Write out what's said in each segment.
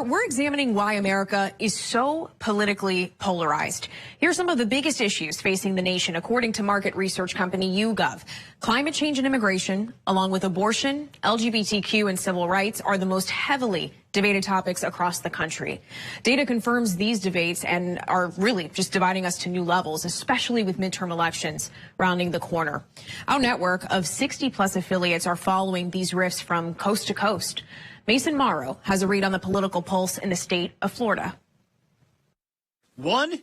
We're examining why America is so politically polarized. Here's some of the biggest issues facing the nation, according to market research company YouGov. Climate change and immigration, along with abortion, LGBTQ, and civil rights, are the most heavily debated topics across the country. Data confirms these debates and are really just dividing us to new levels, especially with midterm elections rounding the corner. Our network of 60-plus affiliates are following these rifts from coast to coast. Mason Morrow has a read on the political pulse in the state of Florida. One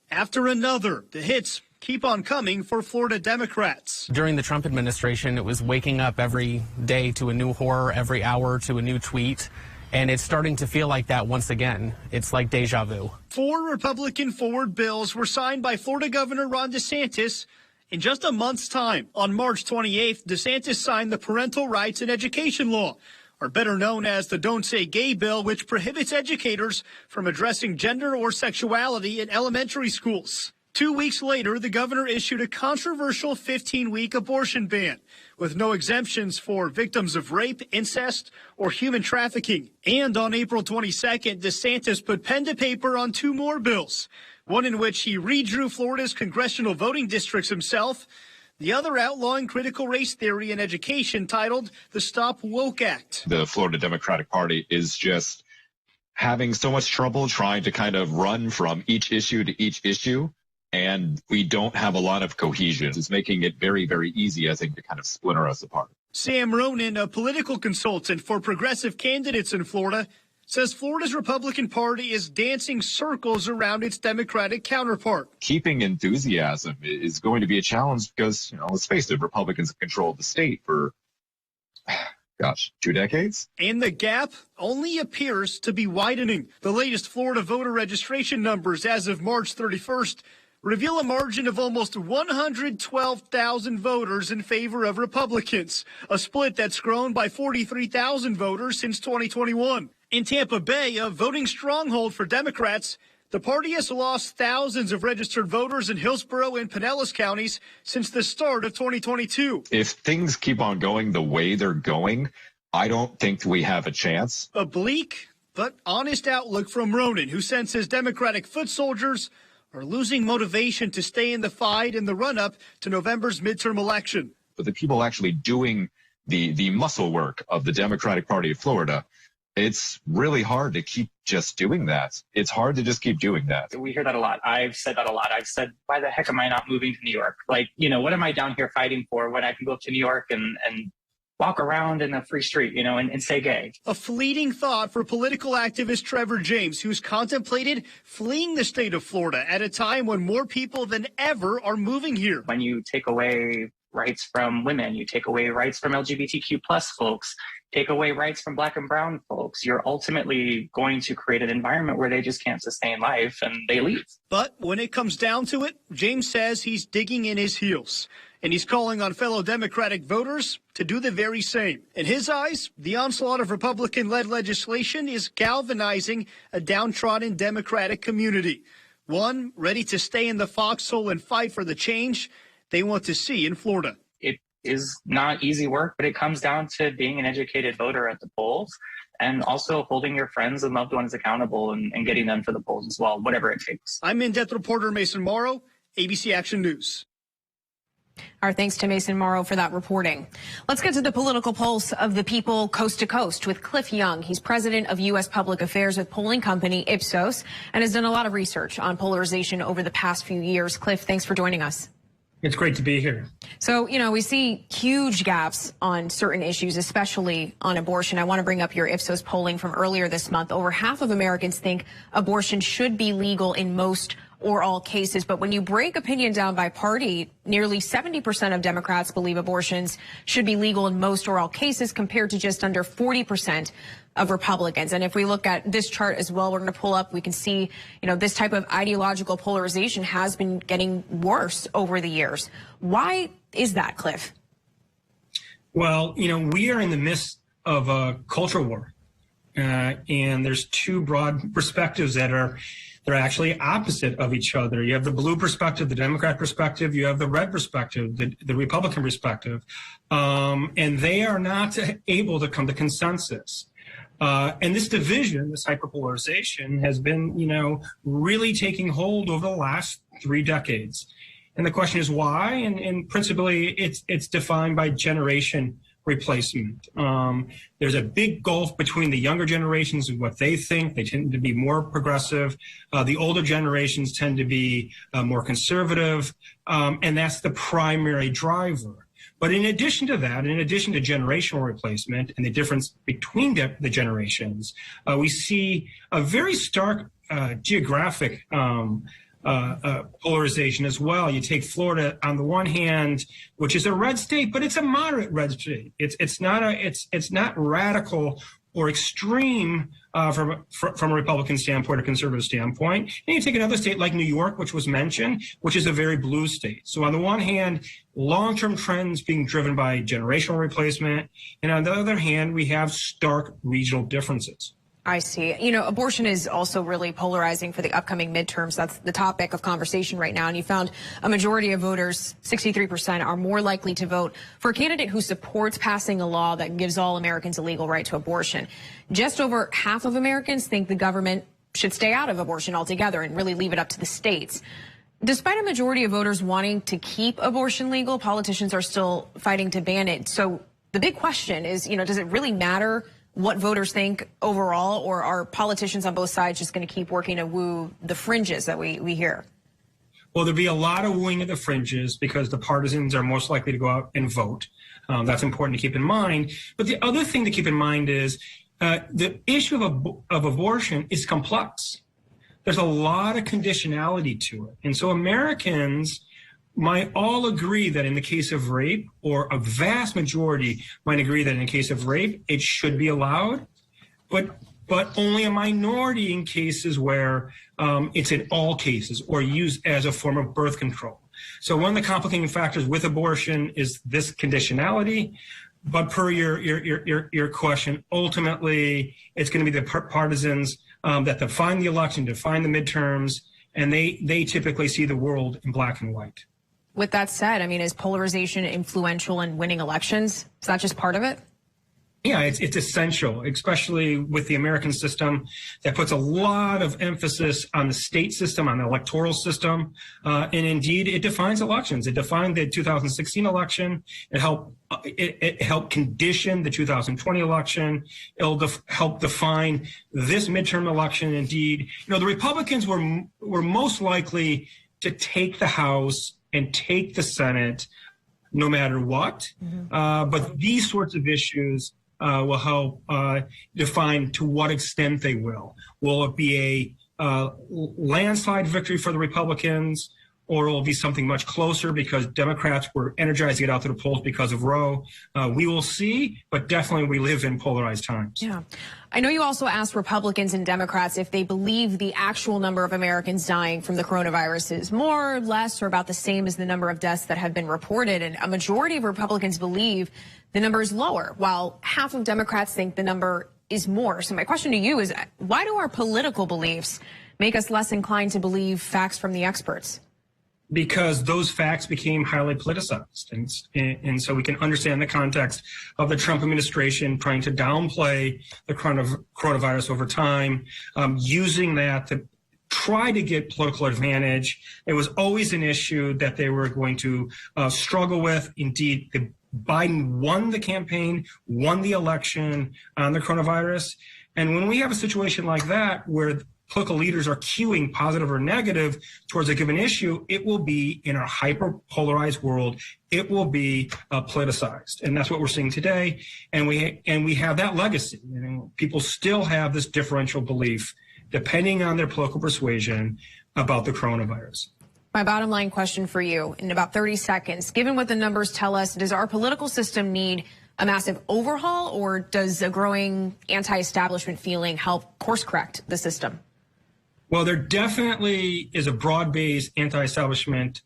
after another, the hits keep on coming for Florida Democrats. During the Trump administration, it was waking up every day to a new horror, every hour to a new tweet. And it's starting to feel like that once again. It's like deja vu. 4 Republican forward bills were signed by Florida Governor Ron DeSantis in just a month's time. On March 28th, DeSantis signed the Parental Rights in Education Law, or better known as the Don't Say Gay bill, which prohibits educators from addressing gender or sexuality in elementary schools. 2 weeks later, the governor issued a controversial 15-week abortion ban with no exemptions for victims of rape, incest, or human trafficking. And on April 22nd, DeSantis put pen to paper on 2 more bills, one in which he redrew Florida's congressional voting districts himself, the other outlawing critical race theory in education, titled the Stop Woke Act. The Florida Democratic Party is just having so much trouble trying to kind of run from each issue to each issue, and we don't have a lot of cohesion. It's making it very, very easy, I think, to kind of splinter us apart. Sam Ronan, a political consultant for progressive candidates in Florida, says Florida's Republican Party is dancing circles around its Democratic counterpart. Keeping enthusiasm is going to be a challenge because, let's face it, Republicans have controlled the state for, 2 decades. And the gap only appears to be widening. The latest Florida voter registration numbers as of March 31st reveal a margin of almost 112,000 voters in favor of Republicans, a split that's grown by 43,000 voters since 2021. In Tampa Bay, a voting stronghold for Democrats, the party has lost thousands of registered voters in Hillsborough and Pinellas counties since the start of 2022. If things keep on going the way they're going, I don't think we have a chance. A bleak but honest outlook from Ronan, who senses Democratic foot soldiers are losing motivation to stay in the fight in the run-up to November's midterm election. But the people actually doing the muscle work of the Democratic Party of Florida, it's really hard to keep just doing that. It's hard to just keep doing that. We hear that a lot. I've said that a lot. I've said, why the heck am I not moving to New York? Like, what am I down here fighting for when I can go up to New York and walk around in a free street, and say gay? A fleeting thought for political activist Trevor James, who's contemplated fleeing the state of Florida at a time when more people than ever are moving here. When you take away rights from women, you take away rights from LGBTQ plus folks, take away rights from Black and brown folks, you're ultimately going to create an environment where they just can't sustain life and they leave. But when it comes down to it, James says he's digging in his heels, and he's calling on fellow Democratic voters to do the very same. In his eyes, the onslaught of Republican-led legislation is galvanizing a downtrodden Democratic community, one ready to stay in the foxhole and fight for the change they want to see in Florida. It is not easy work, but it comes down to being an educated voter at the polls and also holding your friends and loved ones accountable and getting them to the polls as well, whatever it takes. I'm in-depth reporter Mason Morrow, ABC Action News. Our thanks to Mason Morrow for that reporting. Let's get to the political pulse of the people coast to coast with Cliff Young. He's president of U.S. Public Affairs with polling company Ipsos and has done a lot of research on polarization over the past few years. Cliff, thanks for joining us. It's great to be here. So, we see huge gaps on certain issues, especially on abortion. I want to bring up your Ipsos polling from earlier this month. Over half of Americans think abortion should be legal in most or all cases. But when you break opinion down by party, nearly 70% of Democrats believe abortions should be legal in most or all cases, compared to just under 40% of Republicans. And if we look at this chart as well, we're going to pull up, we can see, this type of ideological polarization has been getting worse over the years. Why is that, Cliff? Well, we are in the midst of a culture war. And there's 2 broad perspectives that are actually opposite of each other. You have the blue perspective, the Democrat perspective. You have the red perspective, the Republican perspective. And they are not able to come to consensus. And this division, this hyperpolarization, has been, really taking hold over the last 3 decades. And the question is why? And principally, it's defined by generation replacement. There's a big gulf between the younger generations and what they think. They tend to be more progressive. The older generations tend to be more conservative. And that's the primary driver. But in addition to that, in addition to generational replacement and the difference between the generations, we see a very stark geographic polarization as well. You take Florida on the one hand, which is a red state, but it's a moderate red state. It's not radical or extreme from a Republican standpoint or conservative standpoint. And you take another state like New York, which was mentioned, which is a very blue state. So on the one hand, long-term trends being driven by generational replacement, and on the other hand, we have stark regional differences. I see. Abortion is also really polarizing for the upcoming midterms. That's the topic of conversation right now. And you found a majority of voters, 63%, are more likely to vote for a candidate who supports passing a law that gives all Americans a legal right to abortion. Just over half of Americans think the government should stay out of abortion altogether and really leave it up to the states. Despite a majority of voters wanting to keep abortion legal, politicians are still fighting to ban it. So the big question is, does it really matter what voters think overall, or are politicians on both sides just going to keep working to woo the fringes that we hear? Well, there'll be a lot of wooing of the fringes because the partisans are most likely to go out and vote. That's important to keep in mind. But the other thing to keep in mind is the issue of abortion is complex. There's a lot of conditionality to it. And so Americans might all agree that in the case of rape, or a vast majority might agree that in the case of rape, it should be allowed, but only a minority in cases where it's in all cases or used as a form of birth control. So one of the complicating factors with abortion is this conditionality. But per your question, ultimately, it's going to be the partisans that define the election, define the midterms, and they typically see the world in black and white. With that said, is polarization influential in winning elections? Is that just part of it? Yeah, it's essential, especially with the American system that puts a lot of emphasis on the state system, on the electoral system. And indeed, it defines elections. It defined the 2016 election. It helped condition the 2020 election. It'll help define this midterm election. Indeed, the Republicans were most likely to take the House and take the Senate no matter what. But these sorts of issues will help define to what extent they will. Will it be a landslide victory for the Republicans, or will it be something much closer because Democrats were energized to get out to the polls because of Roe? We will see, but definitely we live in polarized times. Yeah. I know you also asked Republicans and Democrats if they believe the actual number of Americans dying from the coronavirus is more or less or about the same as the number of deaths that have been reported. And a majority of Republicans believe the number is lower, while half of Democrats think the number is more. So my question to you is, why do our political beliefs make us less inclined to believe facts from the experts? Because those facts became highly politicized. And so we can understand the context of the Trump administration trying to downplay the coronavirus over time, using that to try to get political advantage. It was always an issue that they were going to struggle with. Indeed, Biden won the campaign, won the election on the coronavirus. And when we have a situation like that where political leaders are cueing positive or negative towards a given issue, it will be, in our hyper-polarized world, it will be politicized. And that's what we're seeing today. And we have that legacy. People still have this differential belief, depending on their political persuasion, about the coronavirus. My bottom line question for you, in about 30 seconds, given what the numbers tell us, does our political system need a massive overhaul, or does a growing anti-establishment feeling help course correct the system? Well, there definitely is a broad-based anti-establishment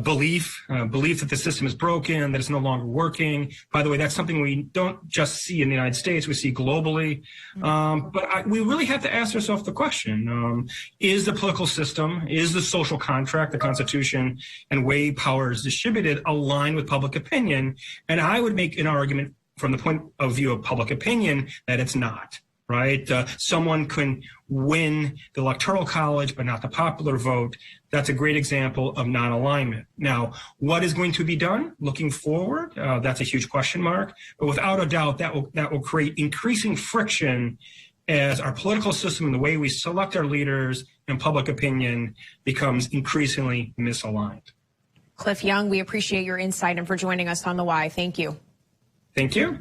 belief that the system is broken, that it's no longer working. By the way, that's something we don't just see in the United States, we see globally. But we really have to ask ourselves the question, is the political system, is the social contract, the Constitution, and way power is distributed aligned with public opinion? And I would make an argument from the point of view of public opinion that it's not. Right? Someone can win the Electoral College, but not the popular vote. That's a great example of non-alignment. Now, what is going to be done looking forward? That's a huge question mark. But without a doubt, that will create increasing friction as our political system and the way we select our leaders and public opinion becomes increasingly misaligned. Cliff Young, we appreciate your insight and for joining us on The Why. Thank you. Thank you.